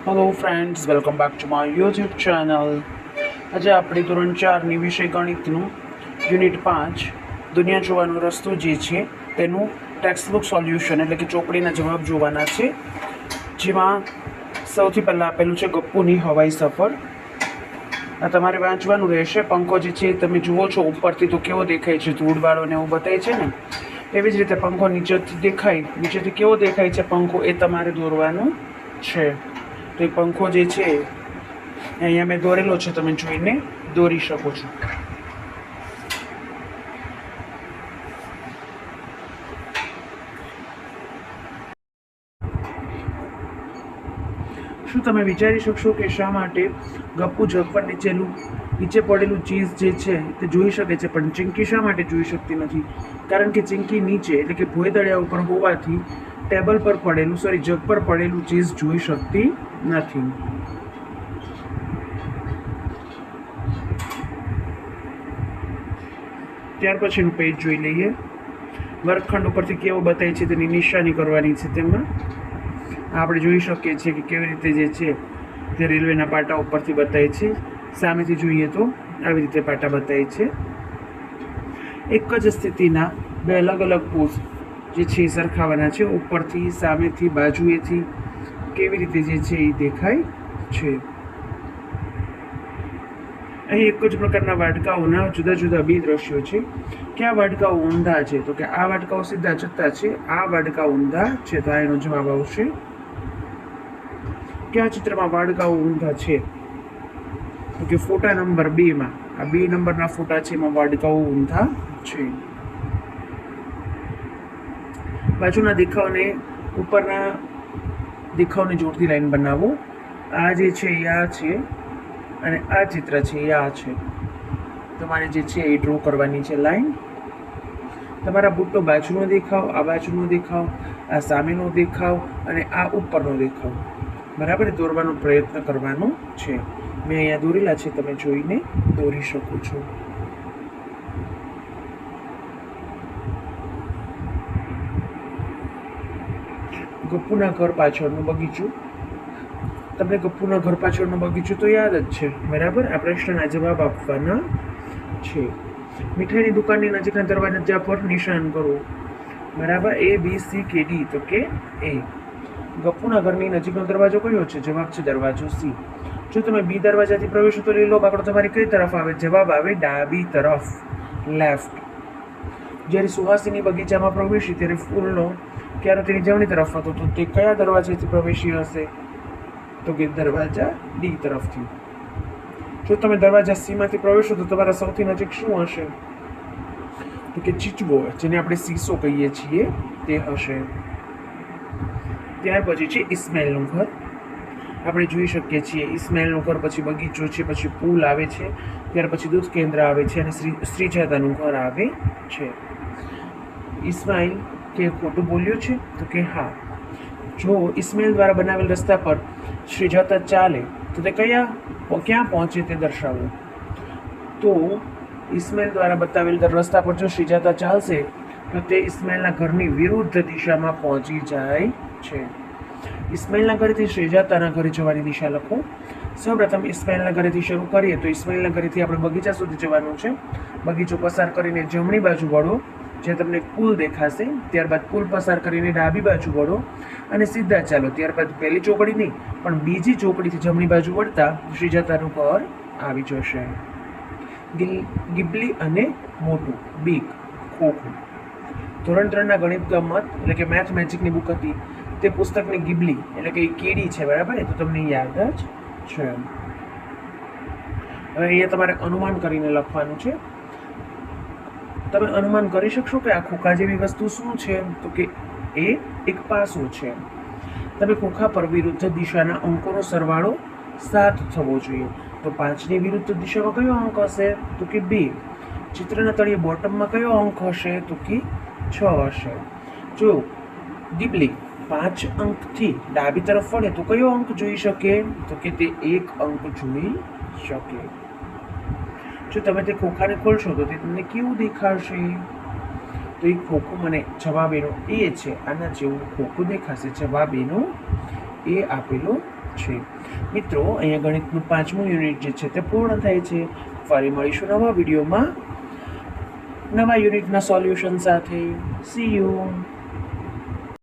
Hello friends, welcome back to my YouTube channel. આજે આપણે ધોરણ 4ની વિષય ગણિતનું યુનિટ 5 દુનિયા જોવાનો રસ્તો જે છે તેનું ટેક્સ્ટબુક સોલ્યુશન એટલે કે ચોપડીના જવાબ જોવાના છે. જેમાં સૌથી પહેલાં આપેલું છે ગપ્પુની હવાઈ સફર. આ તમારે વાંચવાનું રહેશે. પંખો જે છે તમે જુઓ છો ઉપરથી તો કેવો દેખાય છે, ધૂળવાળો ને એવું બતાવે છે ને, એવી જ રીતે પંખો નીચેથી કેવો દેખાય છે પંખો એ તમારે દોરવાનું છે. તો એ પંખો જે છે અહીંયા મેં દોરેલો છે, તમે જોઈને દોરી શકો છો. શું તમે વિચારી શકશો કે શા માટે ગપ્પુ જગ પર નીચે પડેલું ચીઝ જે છે તે જોઈ શકે છે, પણ ચિંકી શા માટે જોઈ શકતી નથી? કારણ કે ચિંકી નીચે એટલે કે ભોયદળિયા ઉપર હોવાથી ટેબલ પર પડેલું જગ પર પડેલું ચીઝ જોઈ શકતી નથી. ત્યાર પછીનું પેજ જોઈ લઈએ. વર્ગખંડ ઉપરથી કેવો બતાય છે તેની નિશાની કરવાની છે. તેમાં આપણે જોઈ શકીએ છીએ કે કેવી રીતે જે છે તે રેલવેના પાટા ઉપરથી બતાય છે. સામેથી જોઈએ તો આવી રીતે પાટા બતાય છે. એક જ સ્થિતિના બે અલગ અલગ પોઝ જે છે સરખાવાના છે. ઉપરથી, સામેથી, બાજુએથી કેવી રીતે જે છે એ દેખાય છે. અહીં એક જ પ્રકારના વાડકાઓના જુદા જુદા બે દ્રશ્યો છે. કયા વાડકાઓ ઊંધા છે? તો કે આ વાડકાઓ સીધા જતા છે, આ વાડકા ઊંધા છે. તો આ એનો જવાબ આવશે. કયા ચિત્રમાં વાડકાઓ ઊંધા છે? તો કે ફોટા નંબર 2 માં આ 2 નંબરના ફોટા છે, એમાં વાડકાઓ ઊંધા છે. બાજુના દેખાવને ઉપરના દેખાવને જોડતી લાઈન બનાવો. આ જે છે એ આ છે અને આ ચિત્ર છે એ આ છે. તમારે જે છે એ ડ્રો કરવાની છે લાઈન. તમારા બુટ્ટો બાજુનો દેખાવ, આ બાજુનો દેખાવ, આ સામેનો દેખાવ અને આ ઉપરનો દેખાવ બરાબર દોરવાનો પ્રયત્ન કરવાનો છે. મેં અહીંયા દોરેલા છે, તમે જોઈને દોરી શકો છો. ગપ્પુના ઘર પાછળનું બગીચું. તમને ગપ્પુના ઘર પાછળનો બગીચો તો યાદ જ છે બરાબર. આ પ્રશ્નના જવાબ આપવાના છે. મીઠાઈની દુકાનની નજીકના દરવાજા પર નિશાન કરો બરાબર. A B C કે D? તો કે A. ગપ્પુના ઘરની નજીકનો દરવાજો કયો છે? જવાબ છે દરવાજો C. જો તમે B દરવાજાથી પ્રવેશો તો લીલો બાકડો તમારી કઈ તરફ આવે? જવાબ આવે ડાબી તરફ, લેફ્ટ. જ્યારે સુહાસિની બગીચામાં પ્રવેશી ત્યારે ફૂલનો ક્યારે તેની જમણી તરફ હતો, તો તે કયા દરવાજાથી પ્રવેશી હશે? તો કે દરવાજા D તરફથી. જો તમે દરવાજા C માંથી પ્રવેશો તો તમારા સૌથી નજીક શું હશે? તો કે ચીચવો, જેને આપણે સીસો કહીએ છીએ, તે હશે. ત્યાર પછી છે ઇસ્માઇલનું ઘર. આપણે જોઈ શકીએ છીએ ઇસ્માઇલનું ઘર, પછી બગીચો છે, પછી પુલ આવે છે, ત્યાર પછી દૂધ કેન્દ્ર આવે છે અને શ્રીજાતાનું ઘર આવે છે. ઇસ્માઇલ કે ખોટું બોલ્યો છે? તો કે હા. જો ઇસ્માઇલ દ્વારા બનાવેલ રસ્તા પર શ્રીજાતા ચાલે તો તે ક્યાં પહોંચે તે દર્શાવો. તો ઇસ્માઇલ દ્વારા બતાવેલ રસ્તા પર જો શ્રીજાતા ચાલશે તો તે ઇસ્માઇલના ઘરની વિરુદ્ધ દિશામાં પહોંચી જાય છે. ઇસ્માઇલના ઘરેથી શ્રીજાતાના ઘરે જવાની દિશા લખો. સૌપ્રથમ ઇસ્માઇલના ઘરેથી શરૂ કરીએ તો ઇસ્માઇલના ઘરેથી આપણે બગીચા સુધી જવાનું છે. બગીચો પસાર કરીને જમણી બાજુ વળો, જે તમને પુલ દેખાશે. ત્યારબાદ પુલ પસાર કરીને ડાબી બાજુ વળો અને સીધા ચાલો. ત્યારબાદ પહેલી ચોકડી નહીં પણ બીજી ચોકડીથી જમણી બાજુ વળતા શ્રીજાતાનું ઘર આવી જશે. ગિબલી અને મોટું, બીક, ખોખું. ધોરણ 3ના ગણિત ગમત એટલે કે મેથ મેજિકની બુક હતી, તે પુસ્તકની ગિબલી એટલે કે કીડી છે બરાબર. એ તો તમને યાદ જ છે. હવે અહીંયા તમારે અનુમાન કરીને લખવાનું છે. તમે અનુમાન કરી શકશો કે આ ખોખા જેવી વસ્તુ શું છે? તો કે એ એક પાસો છે. તમે ખોખા પર વિરુદ્ધ દિશાના અંકોનો સરવાળો 7 થવો જોઈએ. તો 5ની વિરુદ્ધ દિશામાં કયો અંક હશે? તો કે 2. ચિત્રના તળિયે બોટમમાં કયો અંક હશે? તો કે 6 હશે. જો ગિબલી 5 અંકથી ડાબી તરફ વળે તો કયો અંક જોઈ શકે? તો કે તે 1 અંક જોઈ શકે. જો તમે તે ખોખાને ખોલશો તો તે તમને કેવું દેખાશે? તો એ ખોખું મને જવાબ એનો એ છે, આના જેવું ખોખું દેખાશે. જવાબ એનો એ આપેલો છે. મિત્રો, અહીંયા ગણિતનું 5મું યુનિટ જે છે તે પૂર્ણ થાય છે. ફરી મળીશું નવા વિડીયોમાં નવા યુનિટના સોલ્યુશન સાથે. C you.